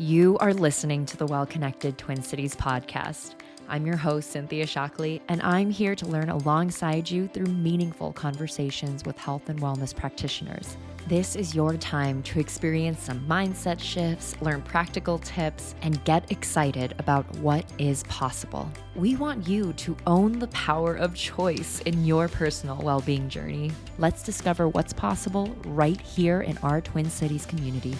You are listening to the Well Connected Twin Cities podcast. I'm your host, Cynthia Shockley, and I'm here to learn alongside you through meaningful conversations with health and wellness practitioners. This is your time to experience some mindset shifts, learn practical tips, and get excited about what is possible. We want you to own the power of choice in your personal well-being journey. Let's discover what's possible right here in our Twin Cities community.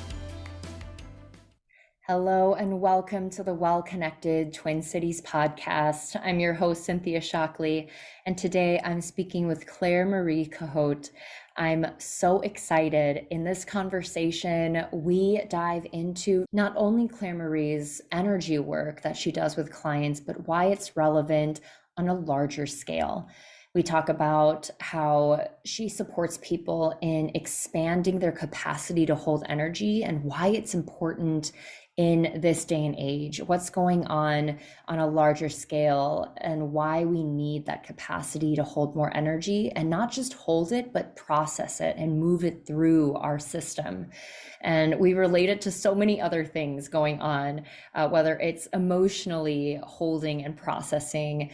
Hello and welcome to the Well Connected Twin Cities podcast. I'm your host, Cynthia Shockley, and today I'm speaking with Claire Marie Kohout. I'm so excited. In this conversation, we dive into not only Claire Marie's energy work that she does with clients, but why it's relevant on a larger scale. We talk about how she supports people in expanding their capacity to hold energy and why it's important in this day and age, what's going on a larger scale, and why we need that capacity to hold more energy and not just hold it, but process it and move it through our system. And we relate it to so many other things going on, whether it's emotionally holding and processing,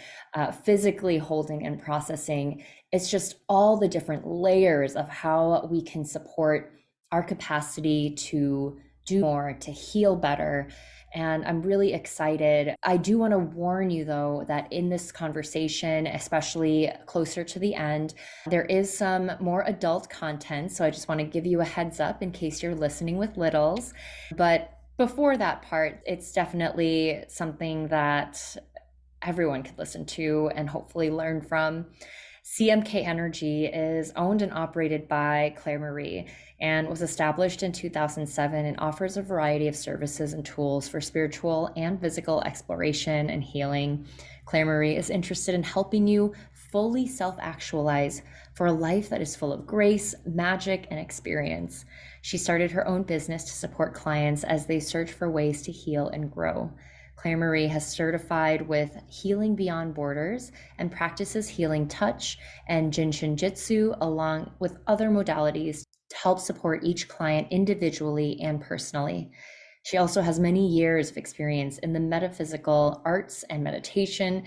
physically holding and processing. It's just all the different layers of how we can support our capacity to do more, to heal better. And I'm really excited. I do want to warn you, though, that in this conversation, especially closer to the end, there is some more adult content. So I just want to give you a heads up in case you're listening with littles. But before that part, it's definitely something that everyone could listen to and hopefully learn from. CMK Energy is owned and operated by Claire Marie and was established in 2007 and offers a variety of services and tools for spiritual and physical exploration and healing. Claire Marie is interested in helping you fully self-actualize for a life that is full of grace, magic, and experience. She started her own business to support clients as they search for ways to heal and grow. Claire Marie has certified with Healing Beyond Borders and practices healing touch and Jin Shin Jyutsu along with other modalities to help support each client individually and personally. She also has many years of experience in the metaphysical arts and meditation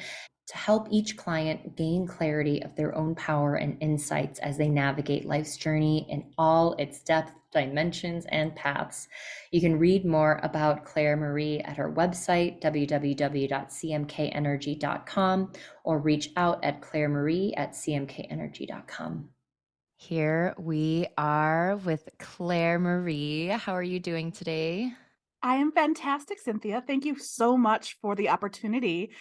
to help each client gain clarity of their own power and insights as they navigate life's journey in all its depth, dimensions, and paths. You can read more about Claire Marie at her website, www.cmkenergy.com, or reach out at clairemarie@cmkenergy.com. Here we are with Claire Marie. How are you doing today? I am fantastic, Cynthia. Thank you so much for the opportunity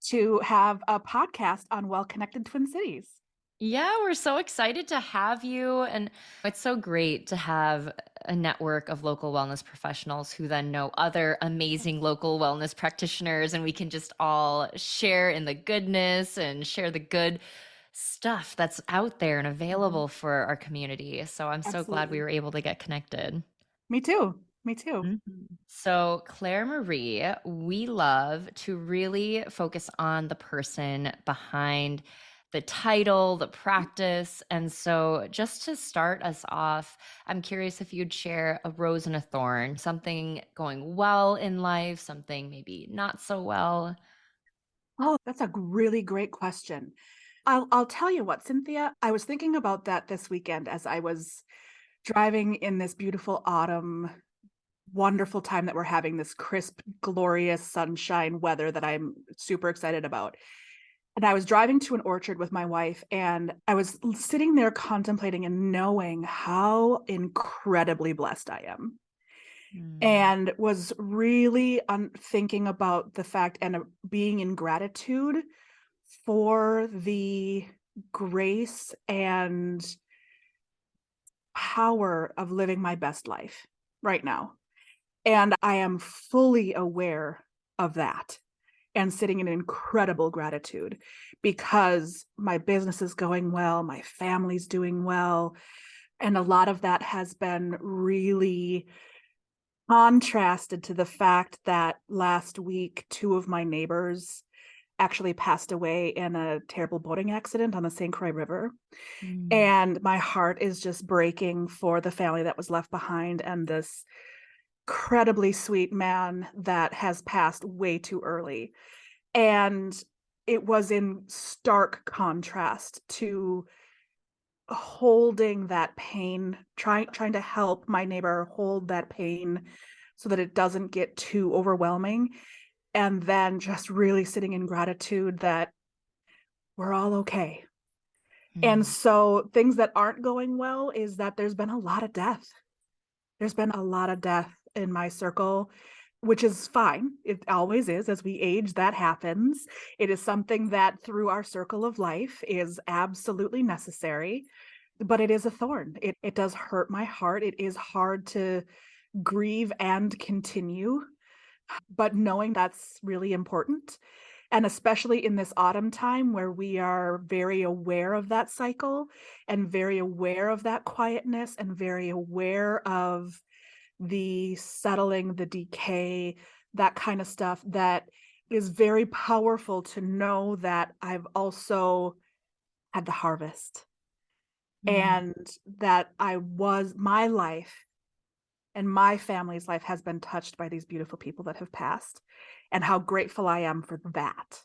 to have a podcast on Well Connected Twin Cities. Yeah, we're so excited to have you. And it's so great to have a network of local wellness professionals who then know other amazing local wellness practitioners. And we can just all share in the goodness and share the good stuff that's out there and available for our community. So I'm so glad we Absolutely. were able to get connected. Me too. Me too. So, Claire Marie, we love to really focus on the person behind the title, the practice. And so, just to start us off, I'm curious if you'd share a rose and a thorn, something going well in life, something maybe not so well. Oh, that's a really great question. I'll tell you what, Cynthia, I was thinking about that this weekend as I was driving in this beautiful autumn, wonderful time that we're having, this crisp, glorious sunshine weather that I'm super excited about. And I was driving to an orchard with my wife, and I was sitting there contemplating and knowing how incredibly blessed I am. And was really thinking about the fact and being in gratitude for the grace and power of living my best life right now. And I am fully aware of that and sitting in incredible gratitude because my business is going well, my family's doing well. And a lot of that has been really contrasted to the fact that last week, 2 of my neighbors actually passed away in a terrible boating accident on the St. Croix River. And my heart is just breaking for the family that was left behind and this incredibly sweet man that has passed way too early. And it was in stark contrast to holding that pain, trying to help my neighbor hold that pain so that it doesn't get too overwhelming. And then just really sitting in gratitude that we're all okay. And Mm. so things that aren't going well is that there's been a lot of death. There's been a lot of death in my circle, which is fine. It always is. As we age, that happens. It is something that through our circle of life is absolutely necessary, but it is a thorn. It does hurt my heart. It is hard to grieve and continue, but knowing that's really important. And especially in this autumn time where we are very aware of that cycle and very aware of that quietness and very aware of the settling, the decay, that kind of stuff, that is very powerful to know that I've also had the harvest Mm. and that my life and my family's life has been touched by these beautiful people that have passed, and how grateful I am for that.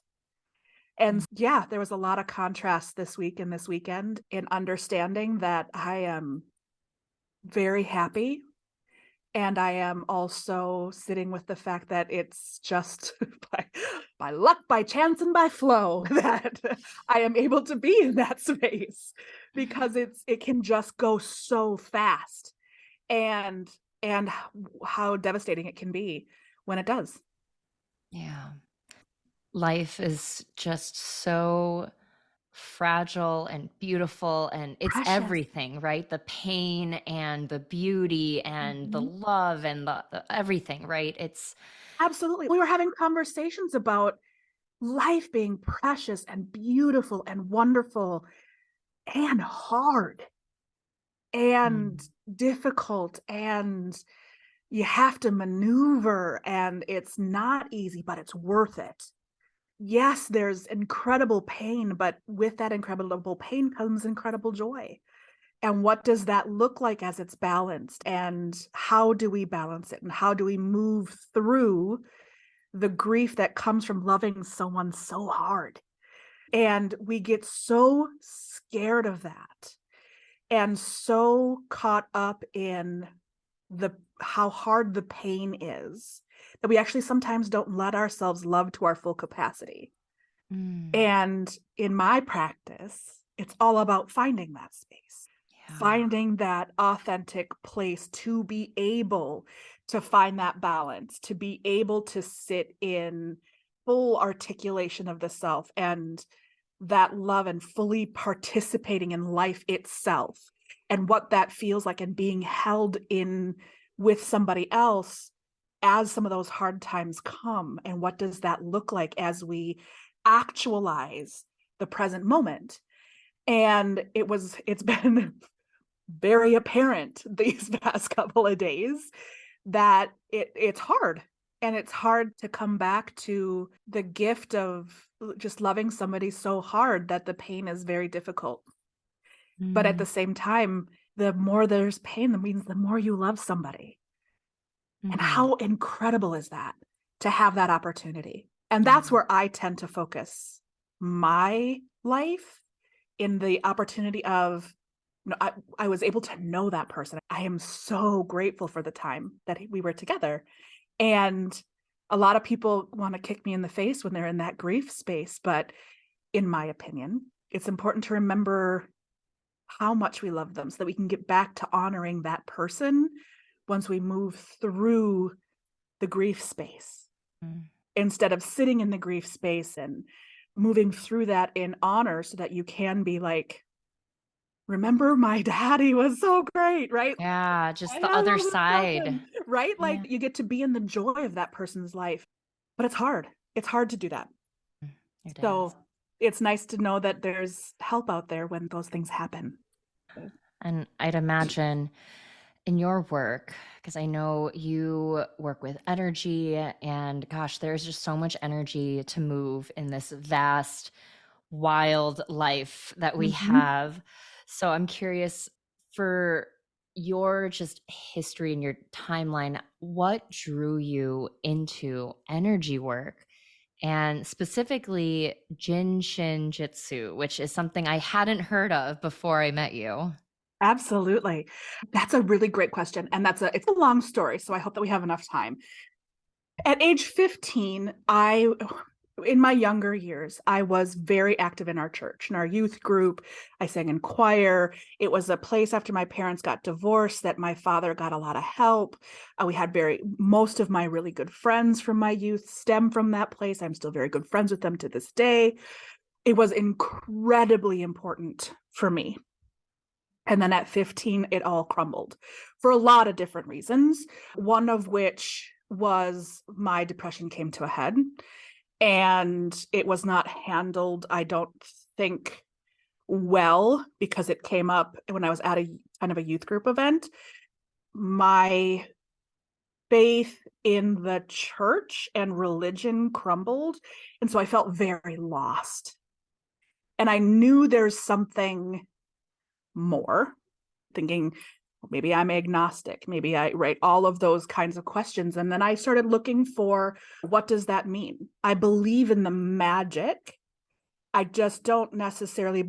And Mm. yeah, there was a lot of contrast this week and this weekend in understanding that I am very happy. And I am also sitting with the fact that it's just by luck, by chance, and by flow that I am able to be in that space, because it can just go so fast, and how devastating it can be when it does. Yeah. Life is just so fragile and beautiful, and it's Precious. everything, right? The pain and the beauty and the Mhm. love and the everything, right? It's Absolutely. We were having conversations about life being precious and beautiful and wonderful and hard and mm, difficult, and you have to maneuver, and it's not easy, but it's worth it. Yes, there's incredible pain, but with that incredible pain comes incredible joy. And what does that look like as it's balanced? And how do we balance it? And how do we move through the grief that comes from loving someone so hard? And we get so scared of that and so caught up in the how hard the pain is that we actually sometimes don't let ourselves love to our full capacity. mm, And in my practice, it's all about finding that space, yeah. finding that authentic place to be able to find that balance, to be able to sit in full articulation of the self and that love, and fully participating in life itself and what that feels like, and being held in with somebody else as some of those hard times come. And what does that look like as we actualize the present moment? And it's been very apparent these past couple of days that it's hard, and it's hard to come back to the gift of just loving somebody so hard that the pain is very difficult. But at Mm, the same time, the more there's pain, that means the more you love somebody. And mm-hmm. how incredible is that to have that opportunity? And that's Yeah. where I tend to focus my life, in the opportunity of, I was able to know that person. I am so grateful for the time that we were together. And a lot of people want to kick me in the face when they're in that grief space. But in my opinion, it's important to remember how much we love them so that we can get back to honoring that person once we move through the grief space, Mm, instead of sitting in the grief space and moving through that in honor, so that you can be like, remember my daddy was so great, right? yeah, I just the had a other little bit of side. nothing, right? Like Yeah. you get to be in the joy of that person's life, but it's hard. It's hard to do that. Mm, it is. So it's nice to know that there's help out there when those things happen. And I'd imagine in your work, because I know you work with energy, and gosh, there's just so much energy to move in this vast, wild life that we Mhm. have. So I'm curious for your just history and your timeline, what drew you into energy work and specifically Jin Shin Jyutsu, which is something I hadn't heard of before I met you? Absolutely. That's a really great question. And it's a long story, so I hope that we have enough time. At age 15, in my younger years, I was very active in our church, in our youth group. I sang in choir. It was a place after my parents got divorced that my father got a lot of help. We had most of my really good friends from my youth stem from that place. I'm still very good friends with them to this day. It was incredibly important for me. And then at 15, it all crumbled for a lot of different reasons, one of which was my depression came to a head and it was not handled, I don't think, well, because it came up when I was at a kind of a youth group event. My faith in the church and religion crumbled. And so I felt very lost. And I knew there's something more, thinking maybe I'm agnostic, maybe I write all of those kinds of questions. And then I started looking for, what does that mean? I believe in the magic. I just don't necessarily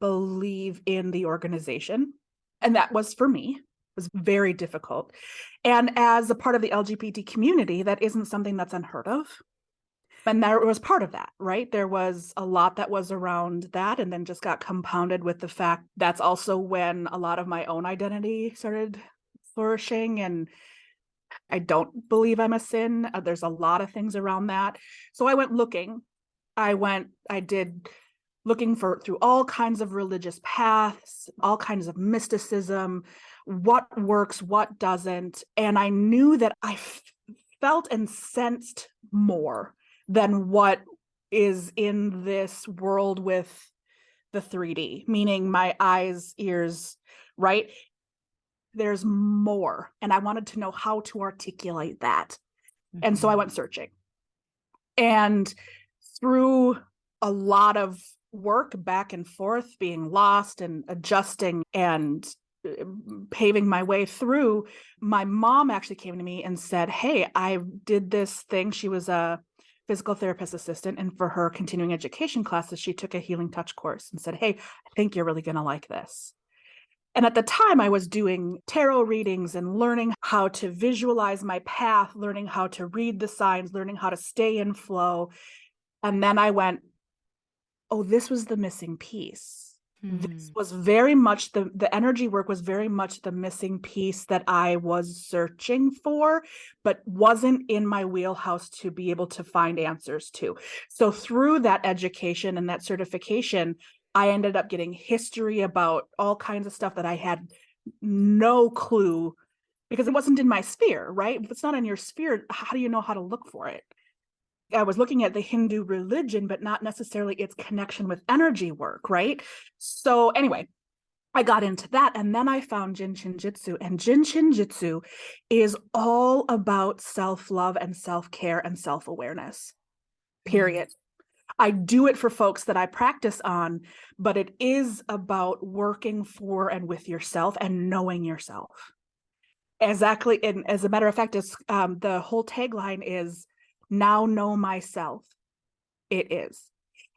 believe in the organization. And that was, for me, was very difficult. And as a part of the LGBT community, that isn't something that's unheard of. And there was part of that, right? There was a lot that was around that, and then just got compounded with the fact that's also when a lot of my own identity started flourishing. And I don't believe I'm a sin. There's a lot of things around that. So I went looking. I did looking through all kinds of religious paths, all kinds of mysticism, what works, what doesn't. And I knew that I felt and sensed more than what is in this world with the 3D, meaning my eyes, ears, right? There's more. And I wanted to know how to articulate that. And so I went searching. And through a lot of work back and forth, being lost and adjusting and paving my way through, my mom actually came to me and said, hey, I did this thing. She was a physical therapist assistant, and for her continuing education classes, she took a healing touch course and said, hey, I think you're really going to like this. And at the time, I was doing tarot readings and learning how to visualize my path, learning how to read the signs, learning how to stay in flow. And then I went, oh, this was the missing piece. This was very much the energy work was very much the missing piece that I was searching for, but wasn't in my wheelhouse to be able to find answers to. So through that education and that certification, I ended up getting history about all kinds of stuff that I had no clue, because it wasn't in my sphere, right? If it's not in your sphere, how do you know how to look for it? I was looking at the Hindu religion, but not necessarily its connection with energy work, right? So anyway, I got into that, and then I found Jin Shin Jyutsu, and Jin Shin Jyutsu is all about self-love and self-care and self-awareness, period. I do it for folks that I practice on, but it is about working for and with yourself and knowing yourself. Exactly, and as a matter of fact, the whole tagline is, now know myself. It is.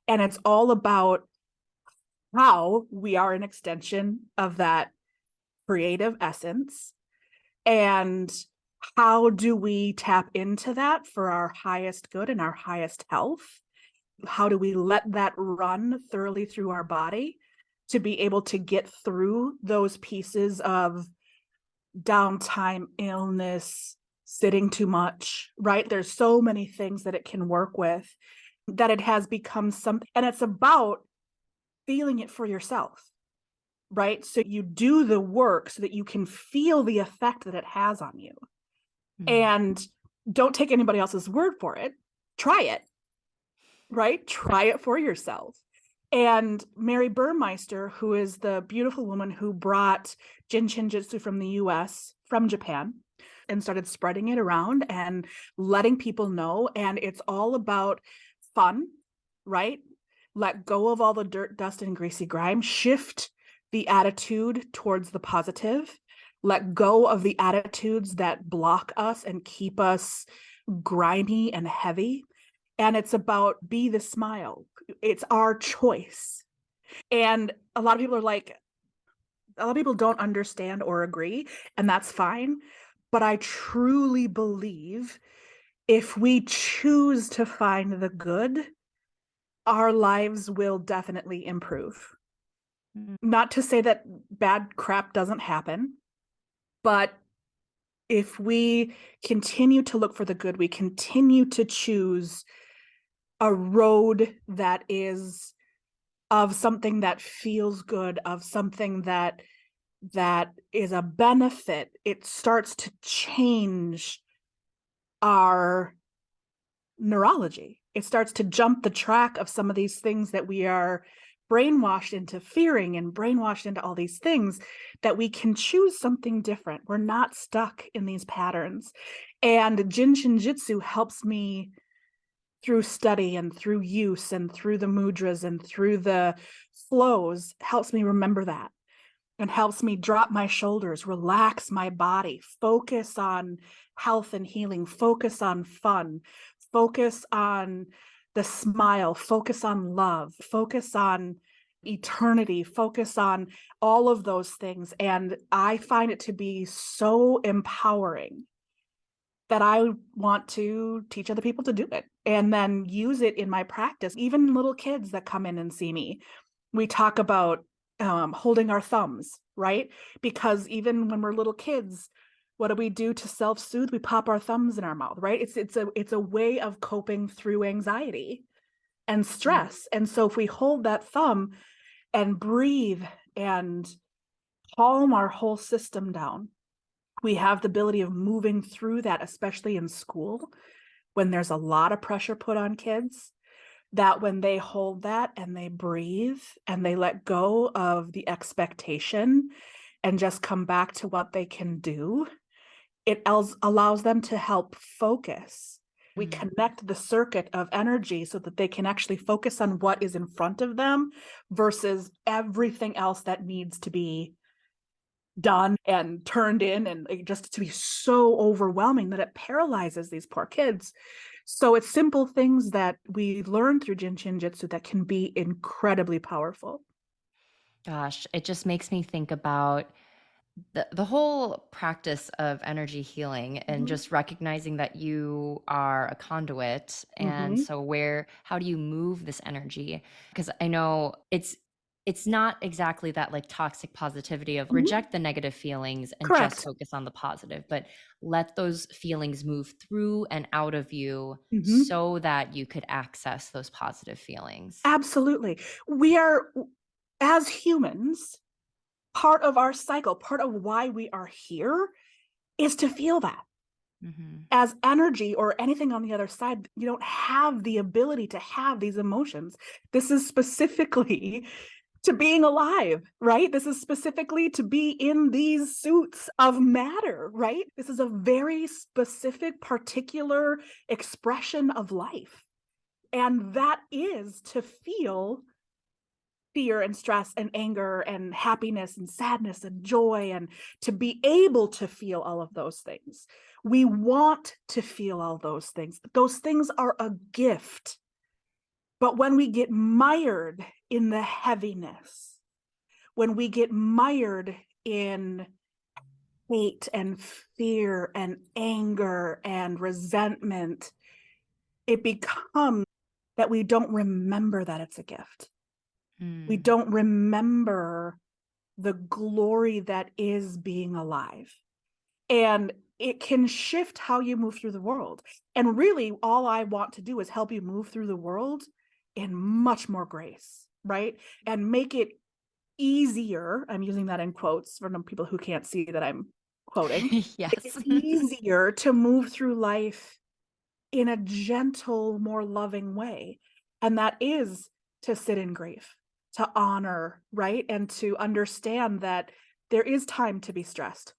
And it's all about how we are an extension of that creative essence. And how do we tap into that for our highest good and our highest health? How do we let that run thoroughly through our body to be able to get through those pieces of downtime, illness, sitting too much, right? There's so many things that it can work with, that it has become something, and it's about feeling it for yourself, right? So you do the work so that you can feel the effect that it has on you. And don't take anybody else's word for it. Try it, right? Try it for yourself. And Mary Burmeister, who is the beautiful woman who brought Jin Shin Jyutsu from the US, from Japan, and started spreading it around and letting people know. And it's all about fun, right? Let go of all the dirt, dust, and greasy grime, shift the attitude towards the positive. let go of the attitudes that block us and keep us grimy and heavy. And it's about be the smile. It's our choice. And a lot of people are like, a lot of people don't understand or agree, and that's fine. But I truly believe if we choose to find the good, our lives will definitely improve. Not to say that bad crap doesn't happen, but if we continue to look for the good, we continue to choose a road that is of something that feels good, of something that is a benefit, it starts to change our neurology. It starts to jump the track of some of these things that we are brainwashed into fearing and brainwashed into all these things, that we can choose something different. We're not stuck in these patterns. And Jin Shin Jyutsu helps me through study and through use and through the mudras and through the flows, helps me remember that and helps me drop my shoulders, relax my body, focus on health and healing, focus on fun, focus on the smile, focus on love, focus on eternity, focus on all of those things. And I find it to be so empowering that I want to teach other people to do it and then use it in my practice. Even little kids that come in and see me, we talk about holding our thumbs, right? Because even when we're little kids, what do we do to self-soothe? We pop our thumbs in our mouth, right? It's a way of coping through anxiety and stress. And so if we hold that thumb and breathe and calm our whole system down, we have the ability of moving through that, especially in school, when there's a lot of pressure put on kids, that when they hold that and they breathe and they let go of the expectation and just come back to what they can do, it allows them to help focus. We connect the circuit of energy so that they can actually focus on what is in front of them versus everything else that needs to be done and turned in, and just to be so overwhelming that it paralyzes these poor kids. So it's simple things that we learn through Jin Shin Jyutsu that can be incredibly powerful. Gosh, it just makes me think about the whole practice of energy healing and Mm-hmm. just recognizing that you are a conduit. And Mm-hmm. so how do you move this energy? Because I know it's not exactly that like toxic positivity of Mm-hmm. reject the negative feelings and just Correct. focus on the positive, but let those feelings move through and out of you Mm-hmm. so that you could access those positive feelings. Absolutely. We are, as humans, part of our cycle, part of why we are here is to feel that. Hmm. As energy or anything on the other side, you don't have the ability to have these emotions. This is specifically to being alive, right? This is specifically to be in these suits of matter, right? This is a very specific, particular expression of life. And that is to feel fear and stress and anger and happiness and sadness and joy, and to be able to feel all of those things. We want to feel all those things. Those things are a gift. But when we get mired in the heaviness, when we get mired in hate and fear and anger and resentment, it becomes that we don't remember that it's a gift. We Mm. don't remember the glory that is being alive. And it can shift how you move through the world. And really, all I want to do is help you move through the world in much more grace, right? And make it easier. I'm using that in quotes for the people who can't see that I'm quoting. Yes. It's easier to move through life in a gentle, more loving way. And that is to sit in grief, to honor, right? And to understand that there is time to be stressed.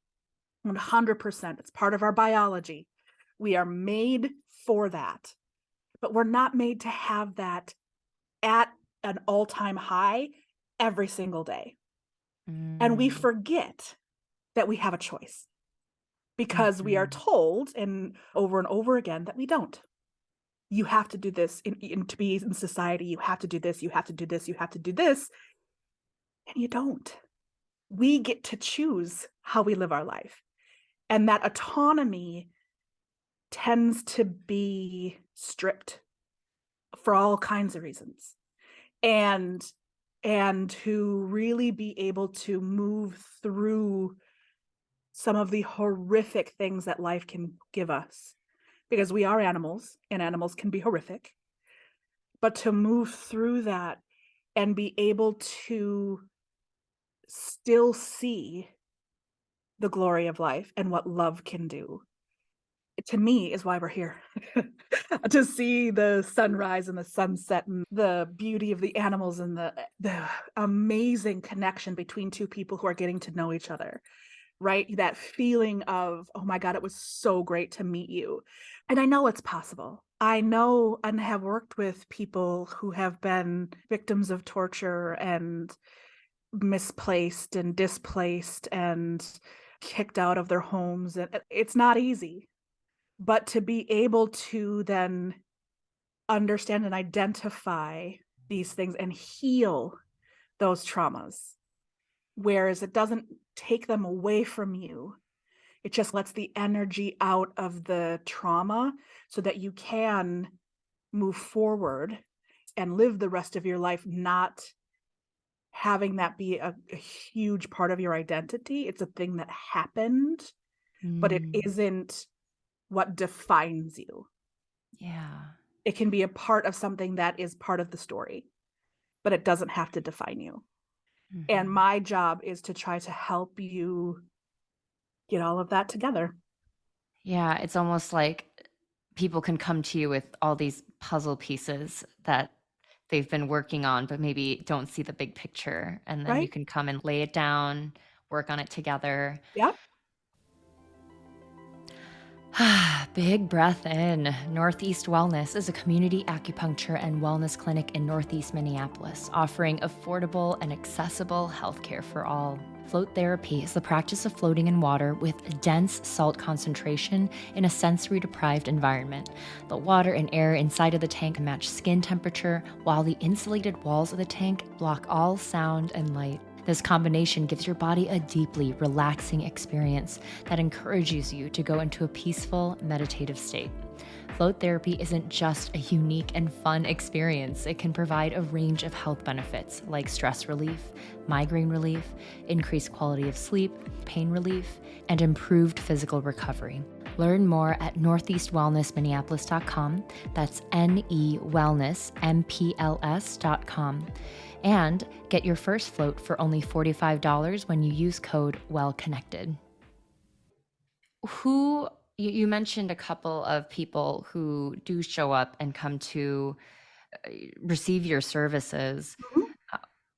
100%. It's part of our biology. We are made for that, but we're not made to have that at an all-time high every single day. And we Mm. forget. that we have a choice, because we are told and over again that we don't. You have to do this to be in society. You have to do this. You have to do this. You have to do this. And you don't. We get to choose how we live our life. And that autonomy tends to be stripped for all kinds of reasons. And to really be able to move through some of the horrific things that life can give us, because we are animals and animals can be horrific, but to move through that and be able to still see the glory of life and what love can do, to me, is why we're here. To see the sunrise and the sunset and the beauty of the animals and the amazing connection between two people who are getting to know each other, right? That feeling of, oh my God, it was so great to meet you. And I know it's possible. I know and have worked with people who have been victims of torture and misplaced and displaced and kicked out of their homes. And it's not easy. But to be able to then understand and identify these things and heal those traumas, whereas it doesn't take them away from you, it just lets the energy out of the trauma so that you can move forward and live the rest of your life not having that be a huge part of your identity. It's a thing that happened, but it isn't what defines you. Yeah. It can be a part of something that is part of the story, but it doesn't have to define you. And my job is to try to help you get all of that together. Yeah, it's almost like people can come to you with all these puzzle pieces that they've been working on, but maybe don't see the big picture. And then you Right? can come and lay it down, work on it together. Yep. Big breath in. Northeast Wellness is a community acupuncture and wellness clinic in Northeast Minneapolis, offering affordable and accessible healthcare for all. Float therapy is the practice of floating in water with a dense salt concentration in a sensory-deprived environment. The water and air inside of the tank match skin temperature, while the insulated walls of the tank block all sound and light. This combination gives your body a deeply relaxing experience that encourages you to go into a peaceful, meditative state. Float therapy isn't just a unique and fun experience. It can provide a range of health benefits like stress relief, migraine relief, increased quality of sleep, pain relief, and improved physical recovery. Learn more at northeastwellnessminneapolis.com. That's NEWellnessMPLS.com. And get your first float for only $45 when you use code WELLCONNECTED. You mentioned a couple of people who do show up and come to receive your services.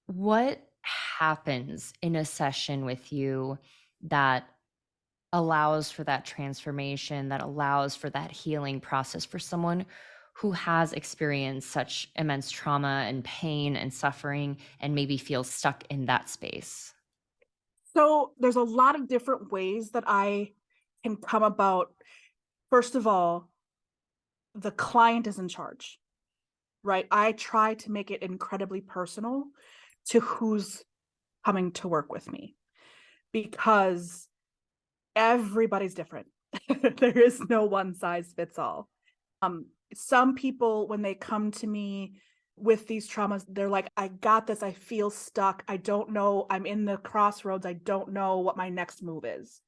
What happens in a session with you that allows for that transformation, that allows for that healing process for someone who has experienced such immense trauma and pain and suffering and maybe feels stuck in that space? So there's a lot of different ways that I can come about. First of all, the client is in charge, right? I try to make it incredibly personal to who's coming to work with me, because everybody's different. There is no one size fits all. Some people, when they come to me with these traumas, they're like, I got this. I feel stuck. I don't know. I'm in the crossroads. I don't know what my next move is.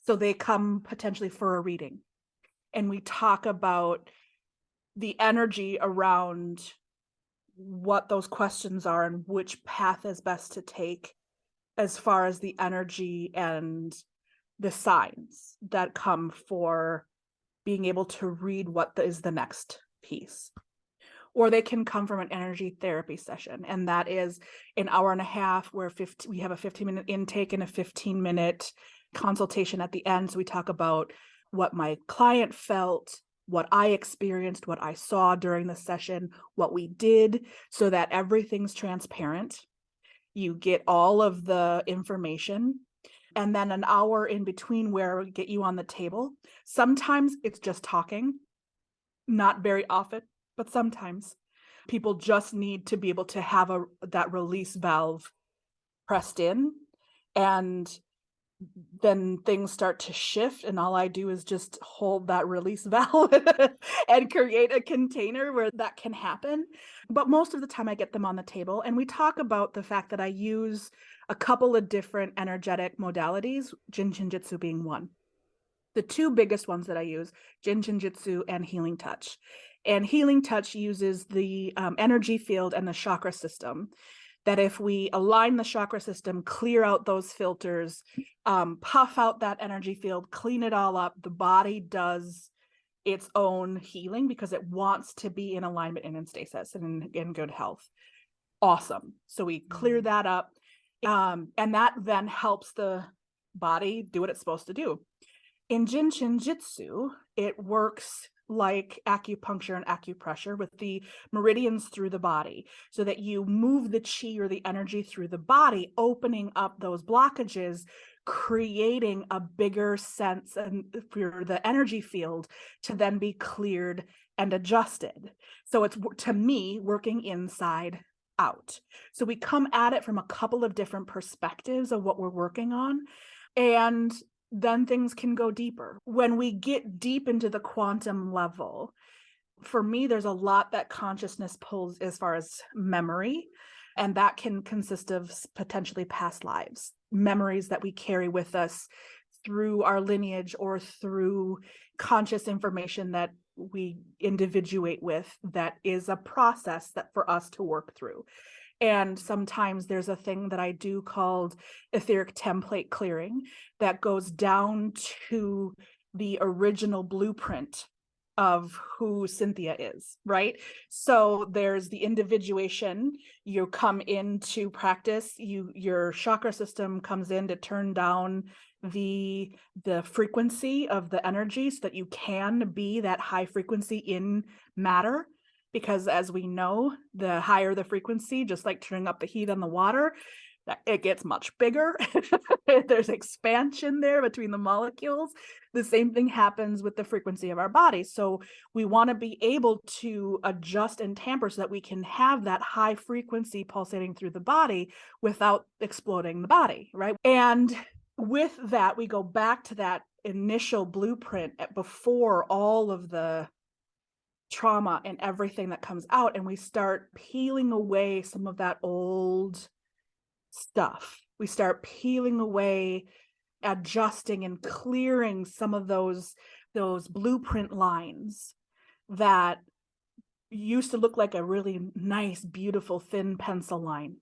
So they come potentially for a reading. And we talk about the energy around what those questions are and which path is best to take as far as the energy and the signs that come for being able to read what is the next piece. Or they can come from an energy therapy session, and that is an hour and a half where we have a 15-minute intake and a 15-minute consultation at the end. So we talk about what my client felt, what I experienced, what I saw during the session, what we did, so that everything's transparent. You get all of the information. and then an hour in between where we get you on the table. Sometimes it's just talking, not very often, but sometimes people just need to be able to have that release valve pressed in, and then things start to shift, and all I do is just hold that release valve and create a container where that can happen. But most of the time I get them on the table, and we talk about the fact that I use a couple of different energetic modalities, Jin Shin Jyutsu being one. The two biggest ones that I use, Jin Shin Jyutsu and Healing Touch. And Healing Touch uses the energy field and the chakra system, that if we align the chakra system, clear out those filters, puff out that energy field, clean it all up, the body does its own healing because it wants to be in alignment and in stasis and in good health. Awesome. So we clear that up, and that then helps the body do what it's supposed to do. In Jin Shin Jyutsu, it works like acupuncture and acupressure with the meridians through the body, so that you move the chi or the energy through the body, opening up those blockages, creating a bigger sense and for the energy field to then be cleared and adjusted. So it's, to me, working inside out. So we come at it from a couple of different perspectives of what we're working on, and then things can go deeper. When we get deep into the quantum level, for me, there's a lot that consciousness pulls as far as memory, and that can consist of potentially past lives, memories that we carry with us through our lineage or through conscious information that we individuate with, that is a process that for us to work through. And sometimes there's a thing that I do called etheric template clearing that goes down to the original blueprint of who Cynthia is, right? So there's the individuation. You come into practice, your chakra system comes in to turn down the frequency of the energy so that you can be that high frequency in matter. Because as we know, the higher the frequency, just like turning up the heat on the water, it gets much bigger. There's expansion there between the molecules. The same thing happens with the frequency of our body. So we want to be able to adjust and tamper so that we can have that high frequency pulsating through the body without exploding the body, right? And with that, we go back to that initial blueprint before all of the trauma and everything that comes out, and we start peeling away some of that old stuff. We start peeling away, adjusting and clearing some of those blueprint lines that used to look like a really nice, beautiful, thin pencil line,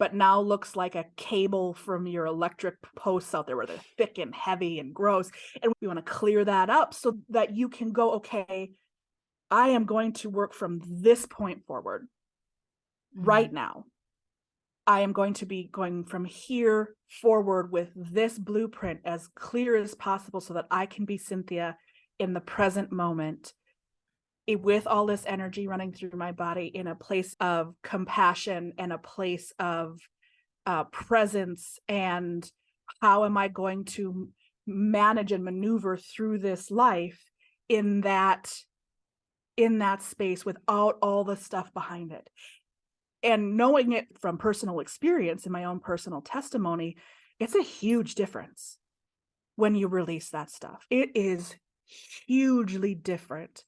but now looks like a cable from your electric posts out there where they're thick and heavy and gross. And we want to clear that up so that you can go, okay, I am going to work from this point forward. Right now, I am going to be going from here forward with this blueprint as clear as possible so that I can be Cynthia in the present moment, with all this energy running through my body in a place of compassion and a place of presence. And how am I going to manage and maneuver through this life in that space without all the stuff behind it? And knowing it from personal experience and my own personal testimony, it's a huge difference when you release that stuff. It is hugely different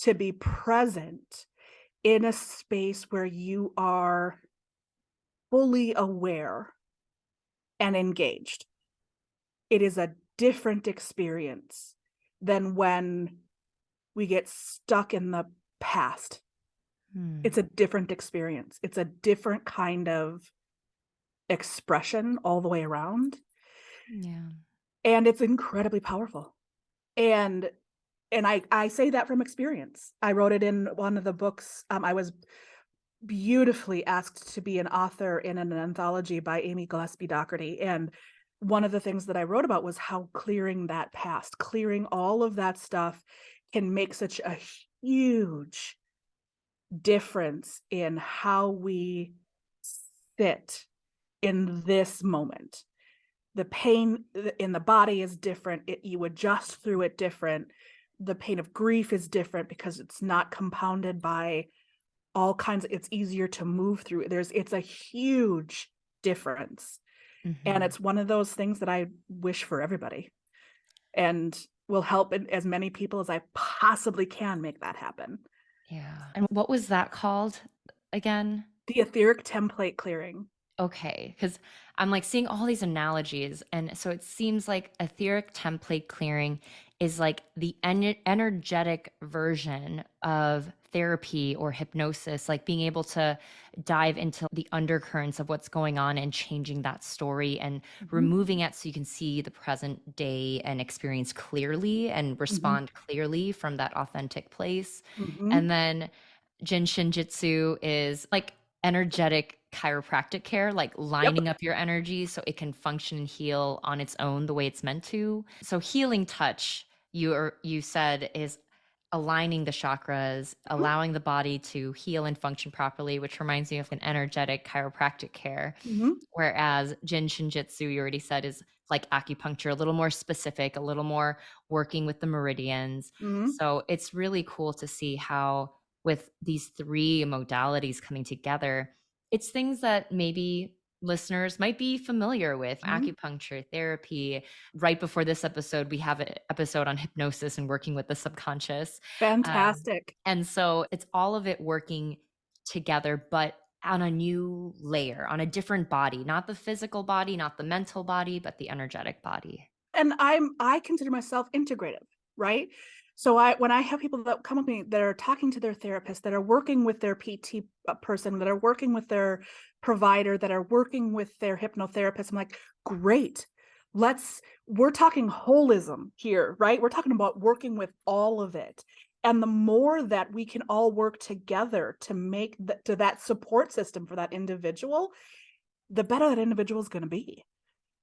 to be present in a space where you are fully aware and engaged. It is a different experience than when we get stuck in the past. It's a different experience. It's a different kind of expression all the way around. Yeah. And it's incredibly powerful. And I say that from experience. I wrote it in one of the books. I was beautifully asked to be an author in an anthology by Amy Gillespie Doherty. And one of the things that I wrote about was how clearing that past, clearing all of that stuff can make such a huge difference in how we sit in this moment. The pain in the body is different. You adjust through it different. The pain of grief is different because it's not compounded by all kinds of, it's easier to move through. It's a huge difference. And it's one of those things that I wish for everybody, and will help as many people as I possibly can make that happen. Yeah. And what was that called again? The etheric template clearing. Okay, because I'm like seeing all these analogies. And so it seems like etheric template clearing is like the energetic version of therapy or hypnosis, like being able to dive into the undercurrents of what's going on and changing that story and removing it so you can see the present day and experience clearly and respond clearly from that authentic place. And then Jin Shin Jyutsu is like energetic chiropractic care, like lining up your energy so it can function and heal on its own the way it's meant to. So healing touch, you said, is aligning the chakras, allowing the body to heal and function properly, which reminds me of an energetic chiropractic care. Whereas Jin Shin Jyutsu, you already said, is like acupuncture, a little more specific, a little more working with the meridians. So it's really cool to see how with these three modalities coming together, it's things that maybe listeners might be familiar with: acupuncture, therapy. Right before this episode, we have an episode on hypnosis and working with the subconscious. Fantastic. And so it's all of it working together, but on a new layer, on a different body, not the physical body, not the mental body, but the energetic body. And I consider myself integrative, right? So when I have people that come with me that are talking to their therapist, that are working with their PT person, that are working with their provider, that are working with their hypnotherapist, I'm like, great. We're talking holism here, right? We're talking about working with all of it. And the more that we can all work together to make that support system for that individual, the better that individual is going to be.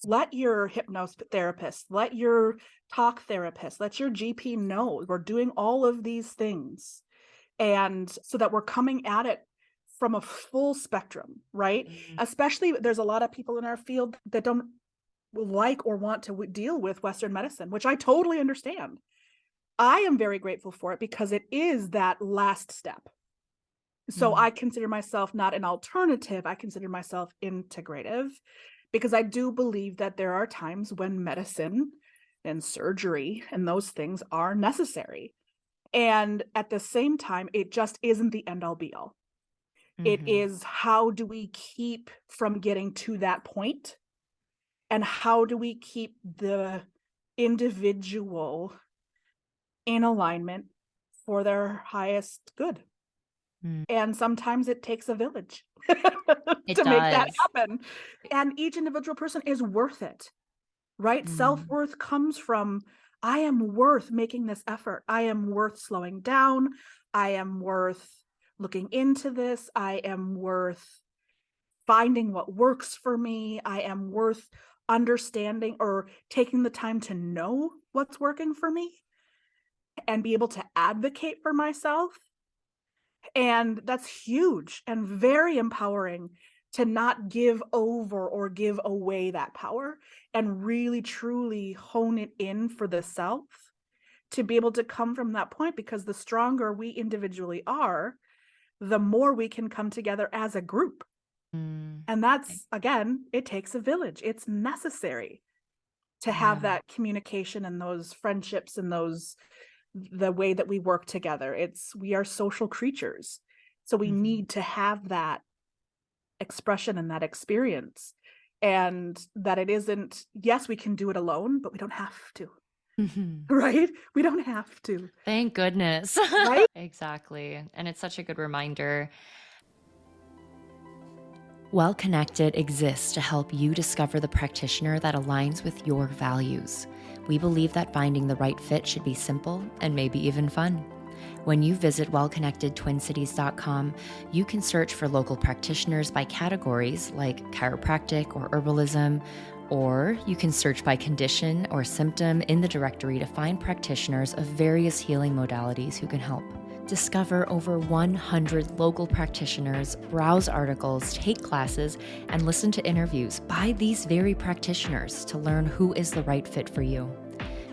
Let your hypnotherapist, let your talk therapist, let your GP know we're doing all of these things. And so that we're coming at it from a full spectrum, right? Especially there's a lot of people in our field that don't like or want to deal with Western medicine, which I totally understand. I am very grateful for it because it is that last step. So I consider myself not an alternative. I consider myself integrative, because I do believe that there are times when medicine and surgery and those things are necessary. And at the same time, it just isn't the end all be all. It is, how do we keep from getting to that point? And how do we keep the individual in alignment for their highest good? And sometimes it takes a village to make that happen. And each individual person is worth it, right? Self-worth comes from, I am worth making this effort. I am worth slowing down. I am worth looking into this. I am worth finding what works for me. I am worth understanding or taking the time to know what's working for me and be able to advocate for myself. And that's huge and very empowering, to not give over or give away that power and really truly hone it in for the self, to be able to come from that point, because the stronger we individually are, the more we can come together as a group. And that's, again, it takes a village. It's necessary to have that communication and those friendships and the way that we work together. We are social creatures. So we need to have that expression and that experience, and that it isn't, yes, we can do it alone, but we don't have to. Right? We don't have to. Thank goodness. Right? Exactly. And it's such a good reminder. Well Connected exists to help you discover the practitioner that aligns with your values. We believe that finding the right fit should be simple and maybe even fun. When you visit wellconnectedtwincities.com, you can search for local practitioners by categories like chiropractic or herbalism, or you can search by condition or symptom in the directory to find practitioners of various healing modalities who can help. Discover over 100 local practitioners, browse articles, take classes, and listen to interviews by these very practitioners to learn who is the right fit for you.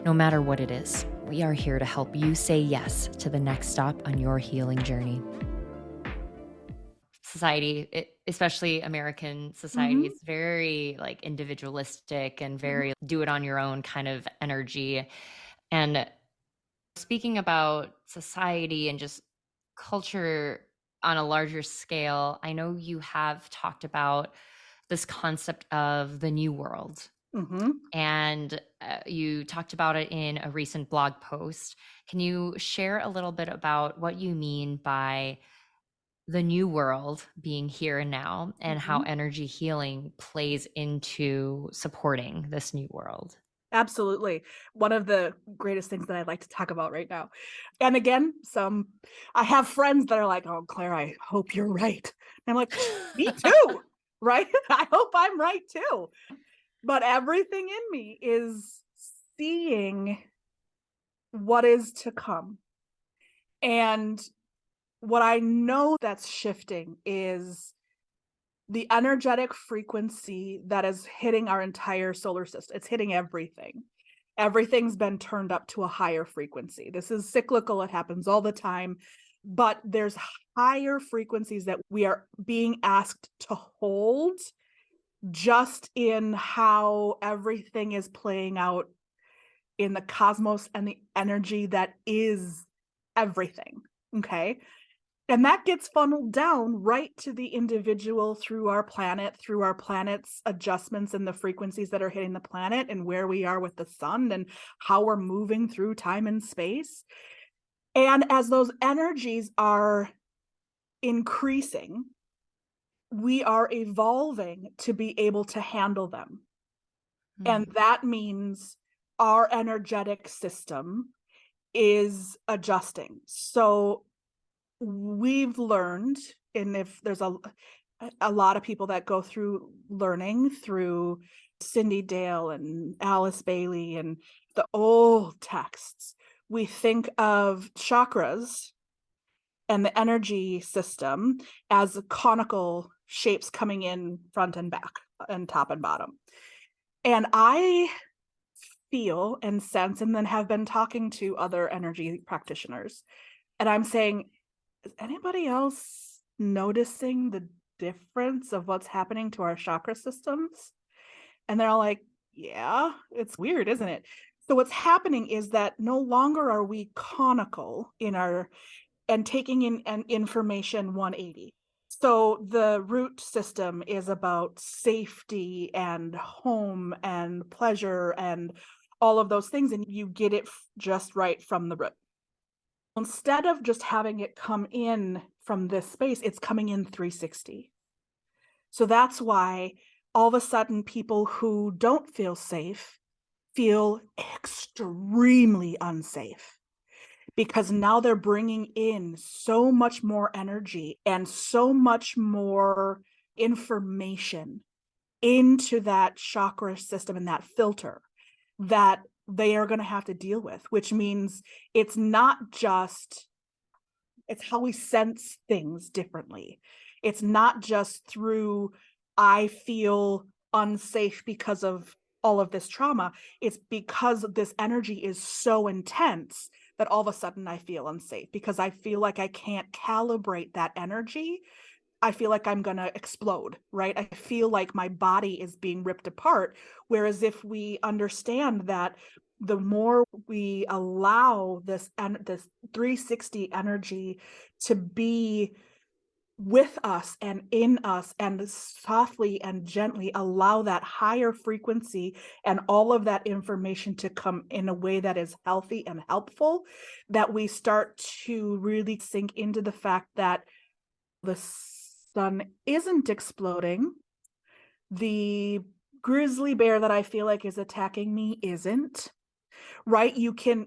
No matter what it is, we are here to help you say yes to the next stop on your healing journey. Society, especially American society, it's very like individualistic and very do it on your own kind of energy. And speaking about society and just culture on a larger scale, I know you have talked about this concept of the new world. And you talked about it in a recent blog post. Can you share a little bit about what you mean by the new world being here and now, and how energy healing plays into supporting this new world? Absolutely. One of the greatest things that I'd like to talk about right now. And again, I have friends that are like, "Oh, Claire, I hope you're right." And I'm like, "Me too." Right? I hope I'm right too. But everything in me is seeing what is to come. And what I know that's shifting is the energetic frequency that is hitting our entire solar system. It's hitting everything. Everything's been turned up to a higher frequency. This is cyclical, it happens all the time, but there's higher frequencies that we are being asked to hold just in how everything is playing out in the cosmos and the energy that is everything. Okay. And that gets funneled down right to the individual through our planet, through our planet's adjustments and the frequencies that are hitting the planet and where we are with the sun and how we're moving through time and space. And as those energies are increasing, we are evolving to be able to handle them. And that means our energetic system is adjusting. So we've learned, and if there's a lot of people that go through learning through Cindy Dale and Alice Bailey and the old texts, we think of chakras and the energy system as conical shapes coming in front and back and top and bottom. And I feel and sense, and then have been talking to other energy practitioners, and I'm saying, is anybody else noticing the difference of what's happening to our chakra systems? And they're all like, yeah, it's weird, isn't it? So what's happening is that no longer are we conical in our and taking in an information 180. So the root system is about safety and home and pleasure and all of those things, and you get it just right from the root. Instead of just having it come in from this space, it's coming in 360. So that's why all of a sudden people who don't feel safe feel extremely unsafe, because now they're bringing in so much more energy and so much more information into that chakra system and that filter that they are going to have to deal with, which means it's not just, it's how we sense things differently. It's not just through, I feel unsafe because of all of this trauma. It's because this energy is so intense that all of a sudden I feel unsafe because I feel like I can't calibrate that energy. I feel like I'm going to explode, right? I feel like my body is being ripped apart. Whereas if we understand that the more we allow this 360 energy to be with us and in us, and softly and gently allow that higher frequency and all of that information to come in a way that is healthy and helpful, that we start to really sink into the fact that the sun isn't exploding. The grizzly bear that I feel like is attacking me isn't, right? You can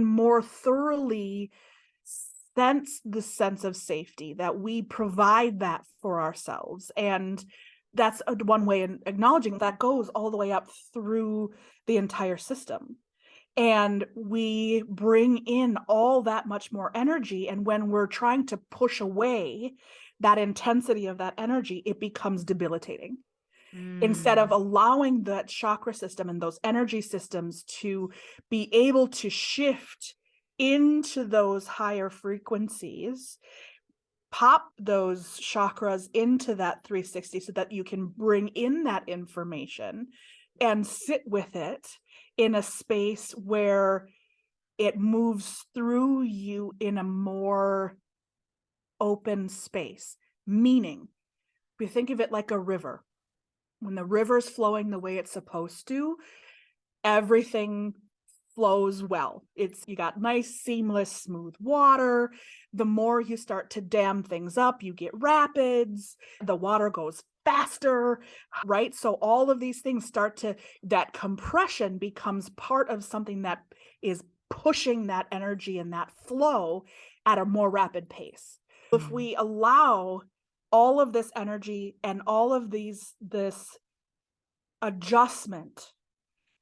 more thoroughly sense the sense of safety that we provide that for ourselves. And that's one way in acknowledging that goes all the way up through the entire system. And we bring in all that much more energy. And when we're trying to push away that intensity of that energy, it becomes debilitating. Instead of allowing that chakra system and those energy systems to be able to shift into those higher frequencies, pop those chakras into that 360 so that you can bring in that information and sit with it in a space where it moves through you in a more open space. Meaning, we think of it like a river. When the river's flowing the way it's supposed to, everything flows well. You got nice, seamless, smooth water. The more you start to dam things up, you get rapids, the water goes faster, right? So all of these things that compression becomes part of something that is pushing that energy and that flow at a more rapid pace. If we allow all of this energy and all of this adjustment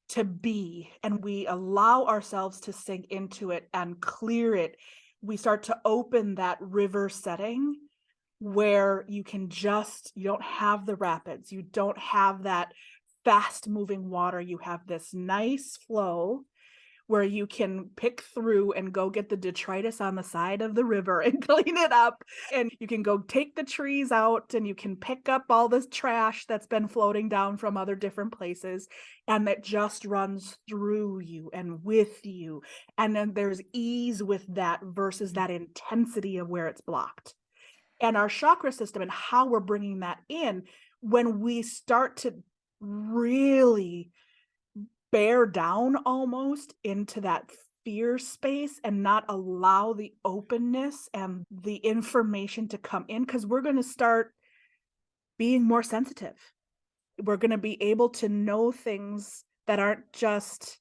to be, and we allow ourselves to sink into it and clear it, we start to open that river setting where you don't have the rapids, you don't have that fast moving water, you have this nice flow where you can pick through and go get the detritus on the side of the river and clean it up. And you can go take the trees out and you can pick up all this trash that's been floating down from other different places. And that just runs through you and with you. And then there's ease with that versus that intensity of where it's blocked. And our chakra system and how we're bringing that in, when we start to really bear down almost into that fear space and not allow the openness and the information to come in, because we're going to start being more sensitive. We're going to be able to know things that aren't just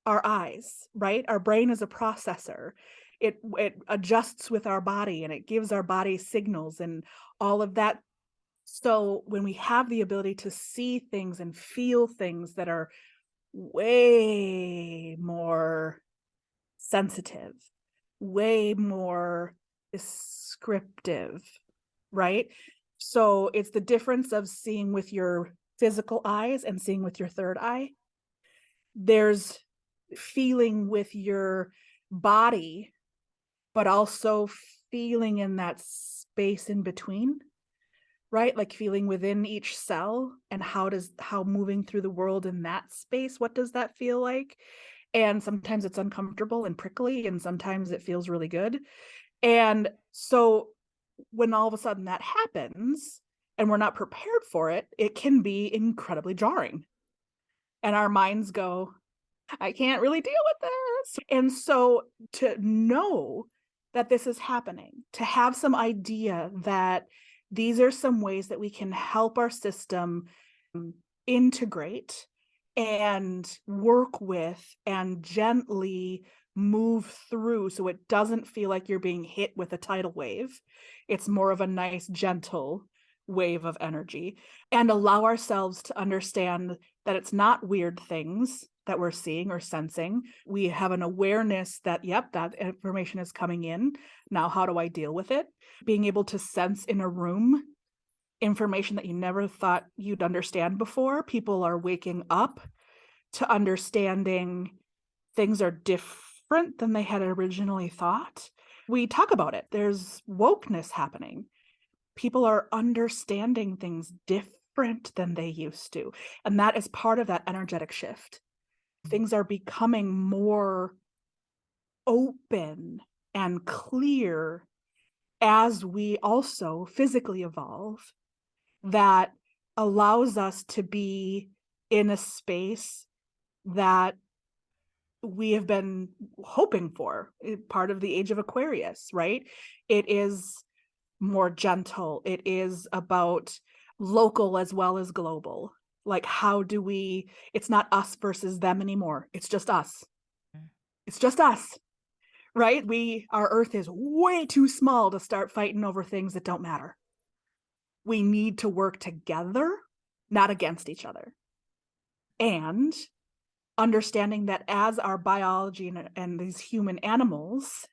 our eyes, right? Our brain is a processor. It adjusts with our body and it gives our body signals and all of that. So when we have the ability to see things and feel things that are way more sensitive, way more descriptive, right? So it's the difference of seeing with your physical eyes and seeing with your third eye. There's feeling with your body, but also feeling in that space in between, right? Like feeling within each cell and how moving through the world in that space, what does that feel like? And sometimes it's uncomfortable and prickly, and sometimes it feels really good. And so when all of a sudden that happens and we're not prepared for it, it can be incredibly jarring. And our minds go, I can't really deal with this. And so to know that this is happening, to have some idea that these are some ways that we can help our system integrate and work with and gently move through so it doesn't feel like you're being hit with a tidal wave. It's more of a nice, gentle wave of energy, and allow ourselves to understand that it's not weird things that we're seeing or sensing. We have an awareness that, yep, that information is coming in. Now, how do I deal with it? Being able to sense in a room information that you never thought you'd understand before. People are waking up to understanding things are different than they had originally thought. We talk about it. There's wokeness happening. People are understanding things different than they used to. And that is part of that energetic shift. Things are becoming more open and clear as we also physically evolve, that allows us to be in a space that we have been hoping for, part of the age of Aquarius, right? It is more gentle. It is about local as well as global. Like, how do it's not us versus them anymore. It's just us. It's just us, right? Our Earth is way too small to start fighting over things that don't matter. We need to work together, not against each other. And understanding that as our biology and these human animals,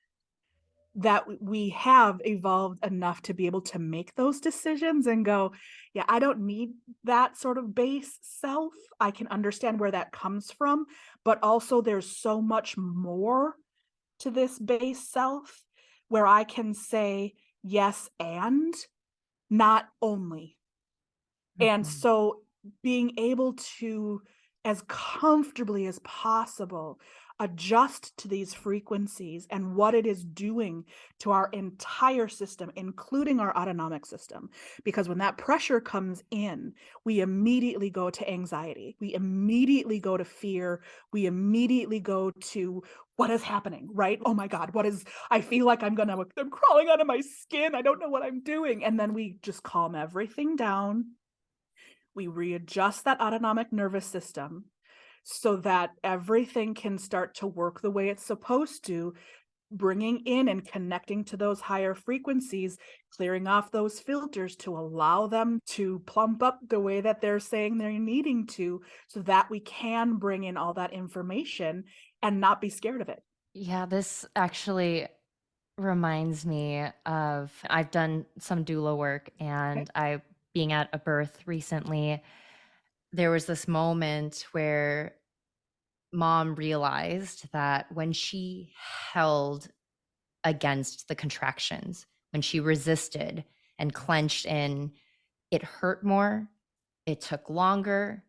that we have evolved enough to be able to make those decisions and go, yeah, I don't need that sort of base self. I can understand where that comes from, but also there's so much more to this base self where I can say yes and not only. And Mhm. so being able to, as comfortably as possible, adjust to these frequencies and what it is doing to our entire system, including our autonomic system. Because when that pressure comes in, we immediately go to anxiety. We immediately go to fear. We immediately go to what is happening, right? Oh my God, I feel like I'm crawling out of my skin. I don't know what I'm doing. And then we just calm everything down. We readjust that autonomic nervous system so that everything can start to work the way it's supposed to, bringing in and connecting to those higher frequencies, clearing off those filters to allow them to plump up the way that they're saying they're needing to, so that we can bring in all that information and not be scared of it. Yeah, this actually reminds me of I've done some doula work, Okay. and I being at a birth recently, there was this moment where mom realized that when she held against the contractions, when she resisted and clenched in, it hurt more, it took longer,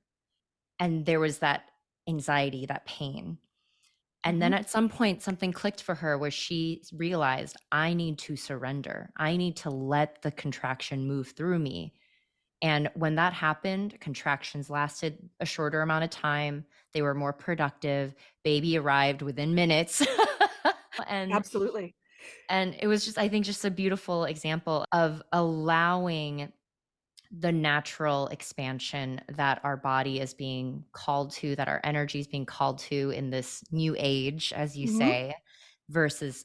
and there was that anxiety, that pain. And then Mm-hmm. at some point, something clicked for her where she realized, I need to surrender. I need to let the contraction move through me. And when that happened, contractions lasted a shorter amount of time. They were more productive. Baby arrived within minutes. and Absolutely. and it was just, I think, just a beautiful example of allowing the natural expansion that our body is being called to, that our energy is being called to in this new age, as you Mm-hmm. say, versus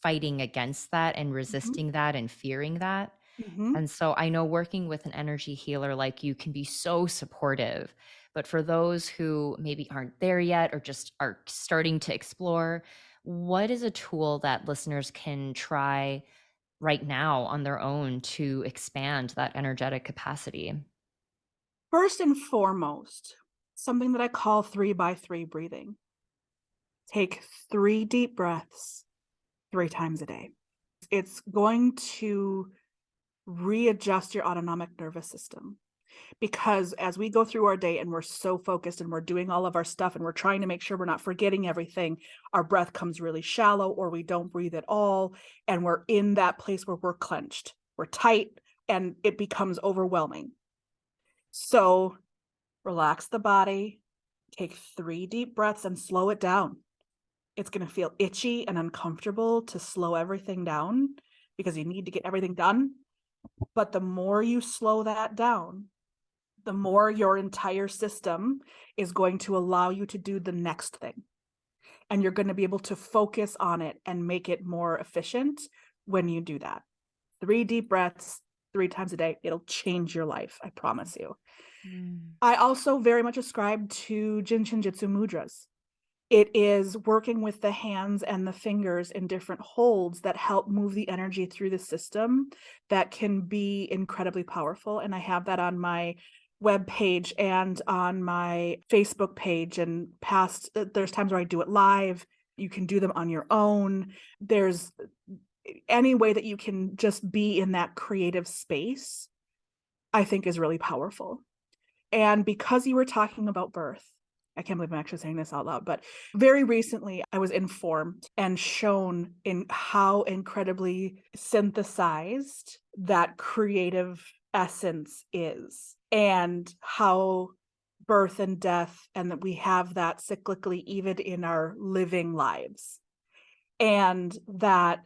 fighting against that and Mm-hmm. resisting that and fearing that. Mm-hmm. And so I know working with an energy healer like you can be so supportive. But for those who maybe aren't there yet or just are starting to explore, what is a tool that listeners can try right now on their own to expand that energetic capacity? First and foremost, something that I call 3x3 breathing. Take 3 deep breaths 3 times a day. It's going to readjust your autonomic nervous system, because as we go through our day and we're so focused and we're doing all of our stuff and we're trying to make sure we're not forgetting everything, our breath comes really shallow or we don't breathe at all. And we're in that place where we're clenched, we're tight, and it becomes overwhelming. So relax the body, take 3 deep breaths and slow it down. It's going to feel itchy and uncomfortable to slow everything down because you need to get everything done. But the more you slow that down, the more your entire system is going to allow you to do the next thing. And you're going to be able to focus on it and make it more efficient when you do that. 3 deep breaths 3 times a day. It'll change your life. I promise you. Mm. I also very much ascribe to Jin Shin Jyutsu mudras. It is working with the hands and the fingers in different holds that help move the energy through the system that can be incredibly powerful. And I have that on my web page and on my Facebook page, and there's times where I do it live. You can do them on your own. There's any way that you can just be in that creative space, I think is really powerful. And because you were talking about birth, I can't believe I'm actually saying this out loud, but very recently I was informed and shown in how incredibly synthesized that creative essence is, and how birth and death, and that we have that cyclically even in our living lives. And that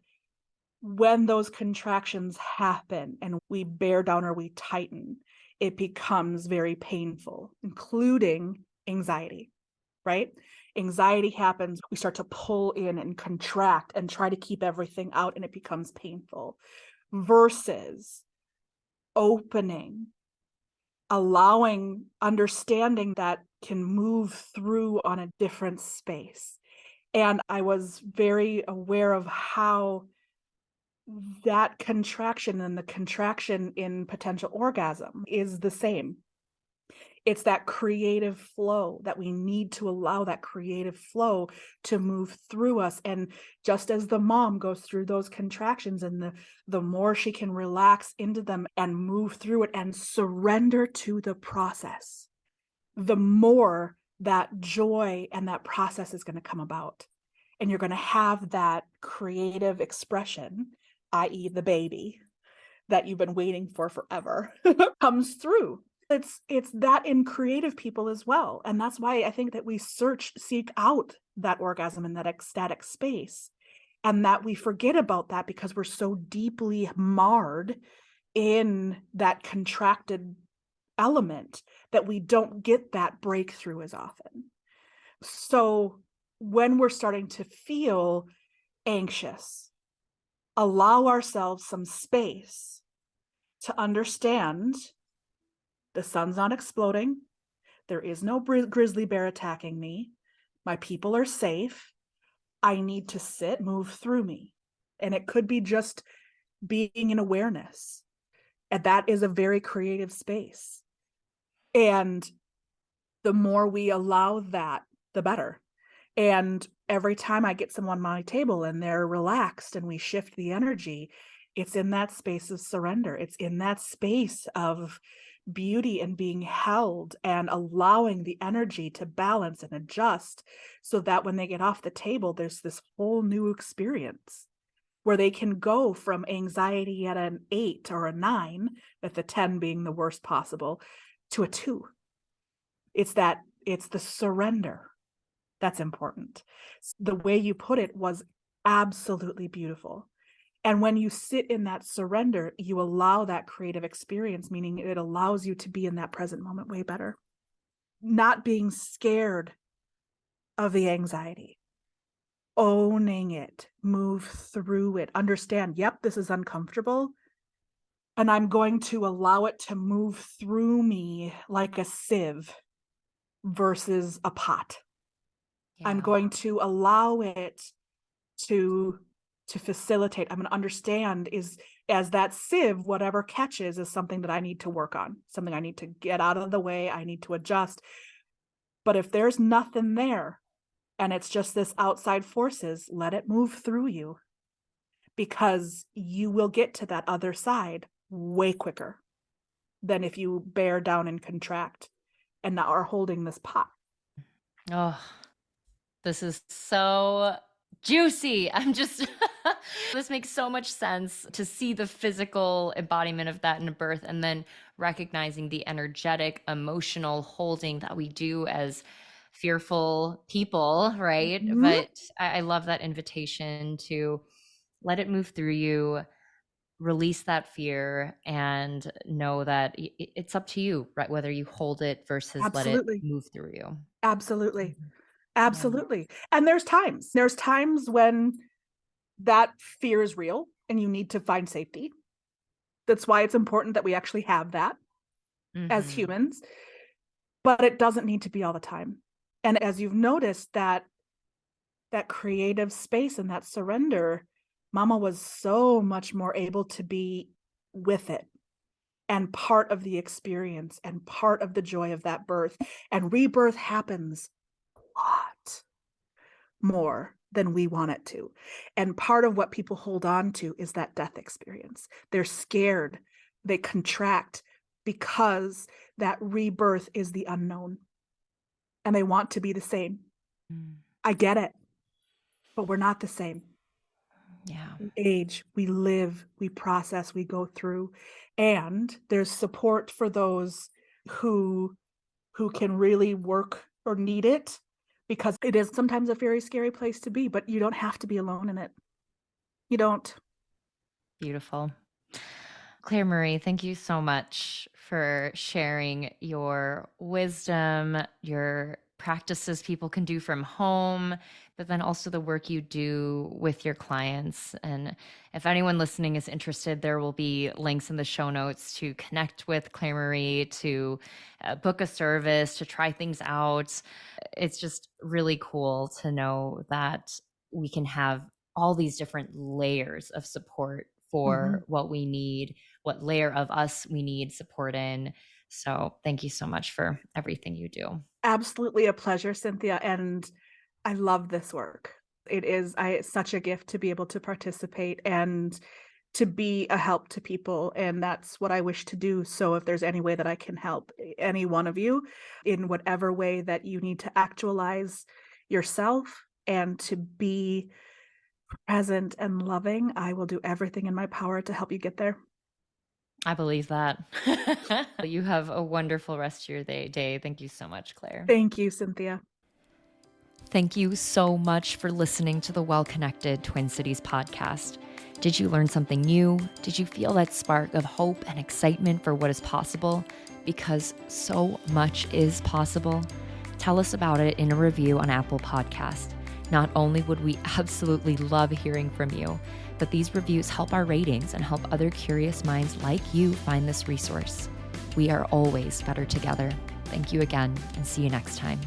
when those contractions happen and we bear down or we tighten, it becomes very painful, including anxiety, right? Anxiety happens, we start to pull in and contract and try to keep everything out, and it becomes painful. Versus opening, allowing, understanding that can move through on a different space. And I was very aware of how that contraction and the contraction in potential orgasm is the same. It's that creative flow that we need to allow that creative flow to move through us. And just as the mom goes through those contractions, and the more she can relax into them and move through it and surrender to the process, the more that joy and that process is going to come about. And you're going to have that creative expression, i.e., the baby that you've been waiting for forever, comes through. It's that in creative people as well. And that's why I think that we seek out that orgasm in that ecstatic space, and that we forget about that because we're so deeply marred in that contracted element that we don't get that breakthrough as often. So when we're starting to feel anxious, allow ourselves some space to understand the sun's not exploding. There is no grizzly bear attacking me. My people are safe. I need to sit, move through me. And it could be just being in awareness. And that is a very creative space. And the more we allow that, the better. And every time I get someone on my table and they're relaxed and we shift the energy, it's in that space of surrender. It's in that space of beauty and being held and allowing the energy to balance and adjust, so that when they get off the table, there's this whole new experience where they can go from anxiety at an 8 or a 9, with the 10 being the worst possible, to a 2. It's the surrender that's important. The way you put it was absolutely beautiful. And when you sit in that surrender, you allow that creative experience, meaning it allows you to be in that present moment way better. Not being scared of the anxiety, owning it, move through it, understand, yep, this is uncomfortable. And I'm going to allow it to move through me like a sieve versus a pot. Yeah. I'm going to allow it to facilitate. I'm going to understand is, as that sieve, whatever catches is something that I need to work on, something I need to get out of the way, I need to adjust. But if there's nothing there and it's just this outside forces, let it move through you, because you will get to that other side way quicker than if you bear down and contract and now are holding this pot. Oh, this is so juicy. I'm just, this makes so much sense to see the physical embodiment of that in birth, and then recognizing the energetic, emotional holding that we do as fearful people, right? Mm-hmm. But I love that invitation to let it move through you, release that fear, and know that it's up to you, right? Whether you hold it versus let it Absolutely. move through you. Absolutely. Yeah. Absolutely. And there's times when that fear is real and you need to find safety. That's why it's important that we actually have that as Mm-hmm. humans, but it doesn't need to be all the time. And as you've noticed, that creative space and that surrender, Mama was so much more able to be with it and part of the experience and part of the joy of that birth. And rebirth happens a lot more than we want it to. And part of what people hold on to is that death experience. They're scared, they contract because that rebirth is the unknown and they want to be the same. Mm. I get it, but we're not the same. Yeah. We age, we live, we process, we go through, and there's support for those who can really work or need it, because it is sometimes a very scary place to be, but you don't have to be alone in it. You don't. Beautiful. Claire Marie, thank you so much for sharing your wisdom, your practices people can do from home, but then also the work you do with your clients. And if anyone listening is interested, there will be links in the show notes to connect with Claire Marie, to book a service, to try things out. It's just really cool to know that we can have all these different layers of support for what we need, what layer of us we need support in. So thank you so much for everything you do. Absolutely a pleasure, Cynthia. And I love this work. It's such a gift to be able to participate and to be a help to people. And that's what I wish to do. So if there's any way that I can help any one of you in whatever way that you need to actualize yourself and to be present and loving, I will do everything in my power to help you get there. I believe that. You have a wonderful rest of your day. Thank you so much, Claire. Thank you, Cynthia. Thank you so much for listening to the Well Connected Twin Cities podcast. Did you learn something new? Did you feel that spark of hope and excitement for what is possible? Because so much is possible. Tell us about it in a review on Apple Podcast. Not only would we absolutely love hearing from you, but these reviews help our ratings and help other curious minds like you find this resource. We are always better together. Thank you again, and see you next time.